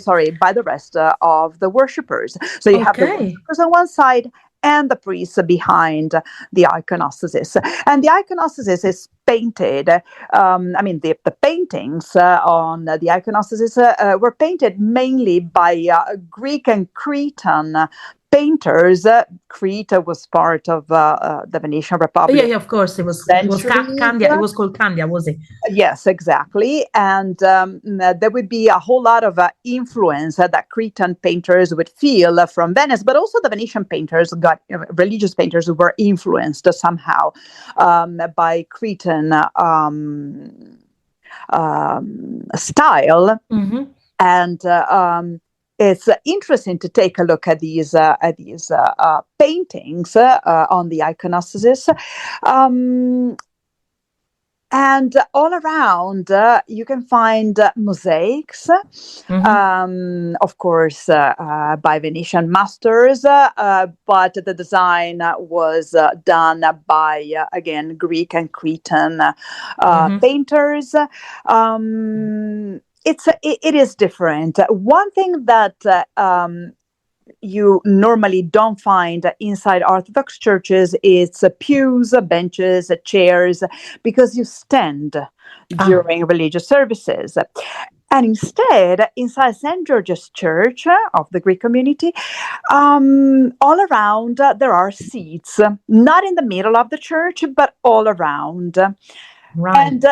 C: the rest of the worshippers. So you have the worshippers on one side and the priests behind the iconostasis. And the iconostasis is painted. The paintings on the iconostasis were painted mainly by Greek and Cretan painters. Crete was part of the Venetian Republic.
B: Yeah, of course. It was Candia. It was called Candia, was it?
C: Yes, exactly. And there would be a whole lot of influence that Cretan painters would feel from Venice, but also the Venetian painters religious painters who were influenced somehow by Cretan style. And it's interesting to take a look at these paintings on the iconostasis. And all around, you can find mosaics, of course, by Venetian masters, but the design was done by, again, Greek and Cretan painters. It is different. One thing that you normally don't find inside Orthodox churches is pews, benches, chairs, because you stand during religious services. And instead, inside St. George's Church of the Greek community, all around there are seats, not in the middle of the church, but all around.
B: Right.
C: And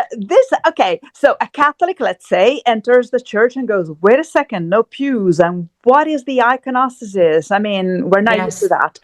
C: so a Catholic, let's say, enters the church and goes, wait a second, no pews. And what is the iconostasis? I mean, we're not used to that.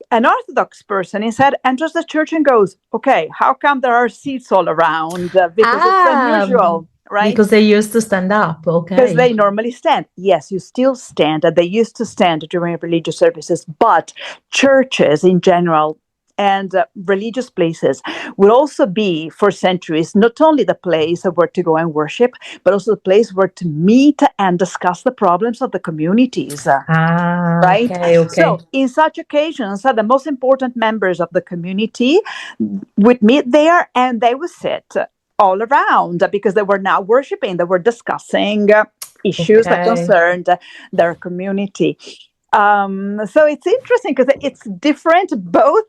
C: An Orthodox person instead enters the church and goes, okay, how come there are seats all around? Because it's unusual. Right?
B: Because they used to stand up, okay.
C: Because they normally stand. Yes, you still stand. They used to stand during religious services, but churches in general and religious places will also be, for centuries, not only the place where to go and worship, but also the place where to meet and discuss the problems of the communities. Right?
B: Okay.
C: So, in such occasions, the most important members of the community would meet there, and they would sit all around because they were now worshiping, they were discussing issues that concerned their community. So it's interesting because it's different both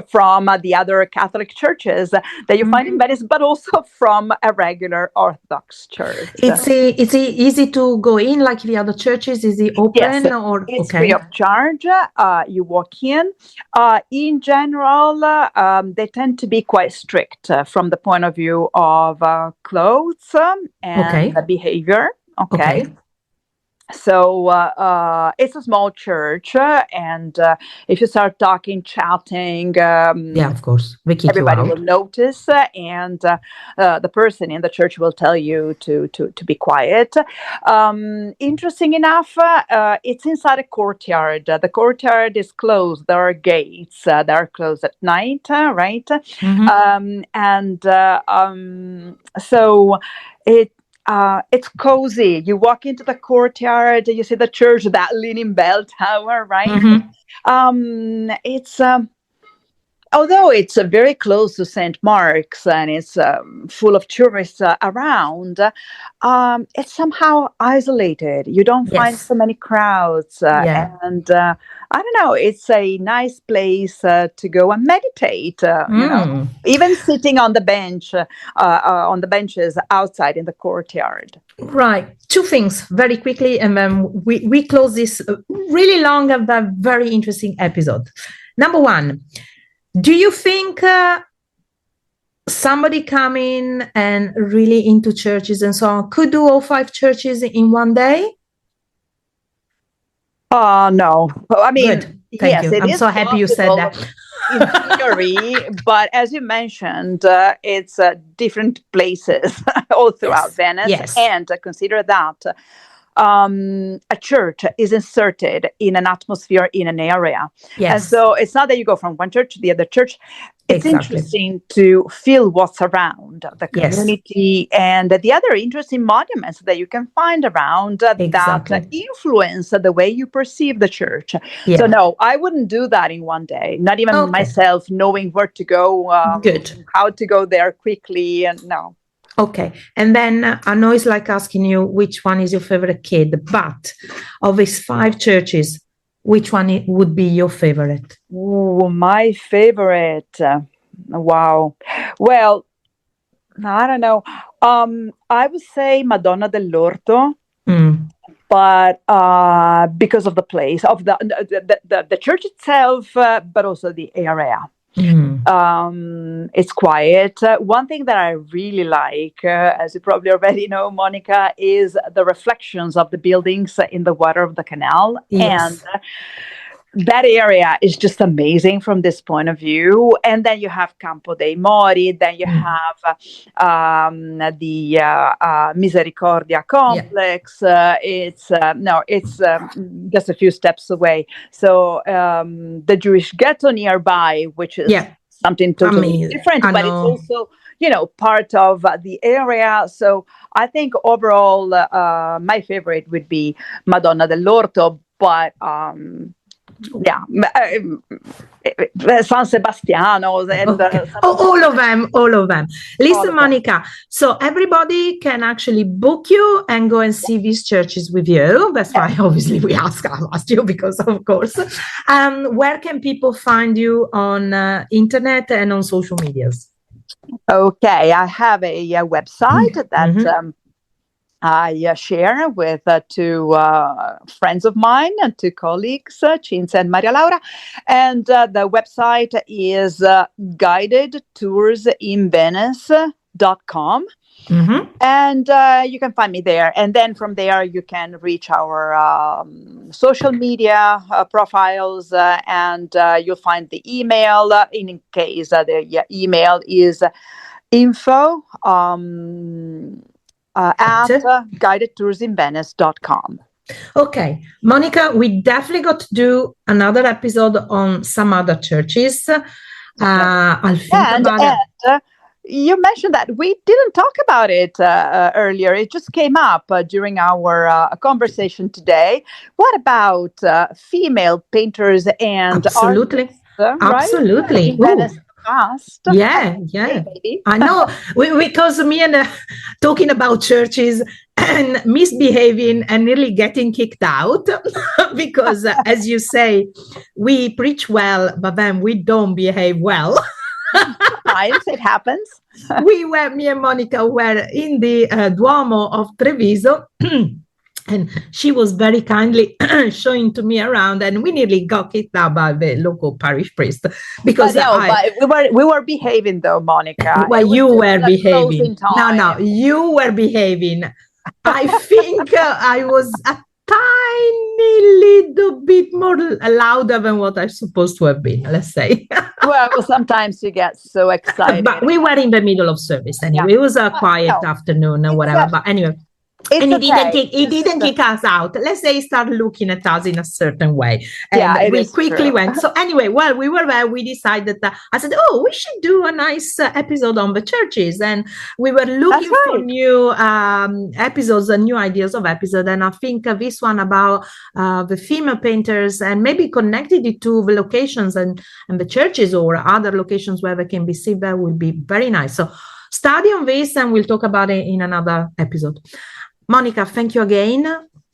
C: from the other Catholic churches that you find in Venice, but also from a regular Orthodox church.
B: It's easy to go in like the other churches? Is it open?
C: Yes, it's free of charge. You walk in. In general, they tend to be quite strict from the point of view of clothes and behavior. Okay. So it's a small church, and if you start talking, chatting,
B: of course,
C: everybody will notice, and the person in the church will tell you to be quiet. Interesting enough, it's inside a courtyard. The courtyard is closed. There are gates. They are closed at night, right? So it's cozy. You walk into the courtyard, you see the church, that leaning bell tower, right? It's although it's very close to St. Mark's and it's full of tourists around, it's somehow isolated. You don't find so many crowds, and I don't know. It's a nice place to go and meditate. You know, even sitting on the bench, on the benches outside in the courtyard.
B: Right. Two things very quickly, and then we close this really long but very interesting episode. Number one, do you think somebody coming and really into churches and so on could do all 5 churches in one day?
C: No. I mean,
B: Good. Thank
C: yes,
B: you.
C: it
B: I'm
C: is
B: so happy you said
C: possible
B: that.
C: in theory, but as you mentioned, it's different places all throughout
B: Yes.
C: Venice.
B: Yes.
C: And consider that a church is inserted in an atmosphere in an area.
B: Yes.
C: And so it's not that you go from one church to the other church. It's
B: Exactly.
C: interesting to feel what's around the
B: Yes.
C: community and the other interesting monuments that you can find around that
B: Exactly.
C: influence the way you perceive the church.
B: Yeah.
C: So no, I wouldn't do that in one day. Not even
B: Okay.
C: myself knowing where to go,
B: Good.
C: how to go there quickly, and no.
B: Okay. And then I know it's like asking you which one is your favorite kid, but of these 5 churches, which one would be your favorite?
C: Ooh, my favorite. Wow. Well, I don't know. I would say Madonna dell'Orto, but because of the place, of the church itself, but also the area. It's quiet. One thing that I really like, as you probably already know, Monica, is the reflections of the buildings in the water of the canal.
B: Yes.
C: And that area is just amazing from this point of view. And then you have Campo dei Mori, then you have the Misericordia complex. It's just a few steps away. So the Jewish ghetto nearby, which is something totally different, but it's also, part of the area. So I think overall, my favorite would be Madonna dell'Orto, but San Sebastiano and
B: all of them. Listen, Monica, so everybody can actually book you and go and see these churches with you. That's why obviously I asked you, because of course. Where can people find you on internet and on social medias?
C: Okay, I have a website that I share with 2 friends of mine and 2 colleagues, Cinzia and Maria Laura. And the website is guidedtoursinvenice.com. And you can find me there. And then from there, you can reach our social media profiles, and you'll find the email in case the email is info at guidedtoursinvenice.com.
B: Okay, Monica, we definitely got to do another episode on some other churches. I'll think about it.
C: You mentioned that we didn't talk about it earlier. It just came up during our conversation today. What about female painters and
B: Absolutely.
C: artists?
B: Absolutely.
C: In Venice past.
B: Yeah.
C: Hey,
B: I know, because me and talking about churches and misbehaving and nearly getting kicked out because, as you say, we preach well, but then we don't behave well.
C: It happens.
B: Me and Monica were in the Duomo of Treviso. And she was very kindly showing to me around, and we nearly got kicked out by the local parish priest because
C: but we were behaving though, Monica.
B: Well, you were behaving. No, you were behaving. I think I was a tiny little bit more louder than what I'm supposed to have been, let's say.
C: Well, sometimes you get so excited.
B: But we were in the middle of service anyway. It was a quiet afternoon or whatever. But anyway. And he didn't kick us out. Let's say he started looking at us in a certain way. And we quickly went. So anyway, while we were there, we decided that I said, we should do a nice episode on the churches. And we were looking for new episodes and new ideas of episodes. And I think this one about the female painters and maybe connected it to the locations and the churches or other locations where they can be seen there will be very nice. So study on this and we'll talk about it in another episode. Monica, thank you again.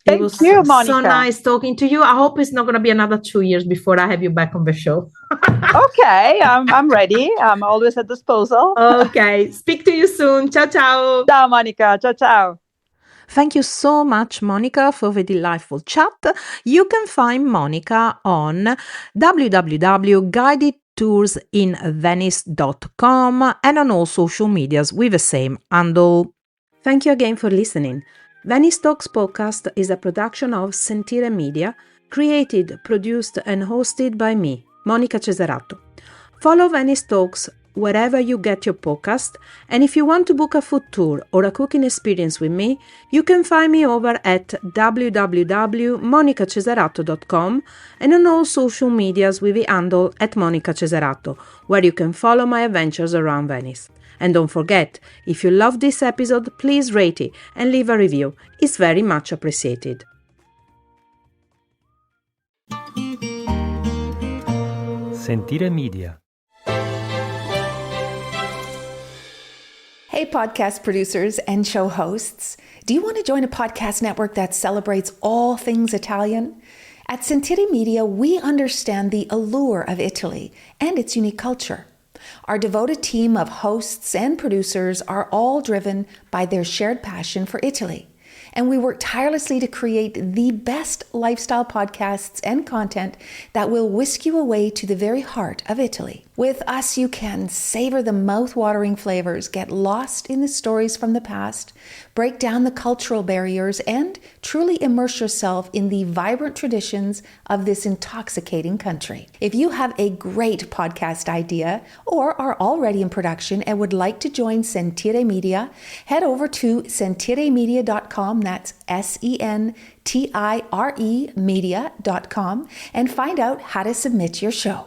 C: Thank you, Monica.
B: So nice talking to you. I hope it's not going to be another 2 years before I have you back on the show.
C: Okay, I'm ready. I'm always at disposal.
B: Okay, speak to you soon. Ciao, ciao.
C: Ciao, Monica. Ciao, ciao.
B: Thank you so much, Monica, for the delightful chat. You can find Monica on www.guidedtoursinvenice.com. toursinvenice.com and on all social medias with the same handle. Thank you again for listening. Venice Talks podcast is a production of Sentire Media, created, produced and hosted by me, Monica Cesarato. Follow Venice Talks wherever you get your podcast, and if you want to book a food tour or a cooking experience with me, you can find me over at www.monicacesarato.com and on all social medias with the handle @monicacesarato, where you can follow my adventures around Venice. And don't forget, if you love this episode, please rate it and leave a review. It's very much appreciated.
A: Sentire Media.
D: Hey, podcast producers and show hosts. Do you want to join a podcast network that celebrates all things Italian? At Sentire Media, we understand the allure of Italy and its unique culture. Our devoted team of hosts and producers are all driven by their shared passion for Italy. And we work tirelessly to create the best lifestyle podcasts and content that will whisk you away to the very heart of Italy. With us, you can savor the mouth-watering flavors, get lost in the stories from the past, break down the cultural barriers, and truly immerse yourself in the vibrant traditions of this intoxicating country. If you have a great podcast idea or are already in production and would like to join Sentire Media, head over to sentiremedia.com, that's SENTIRE media.com, and find out how to submit your show.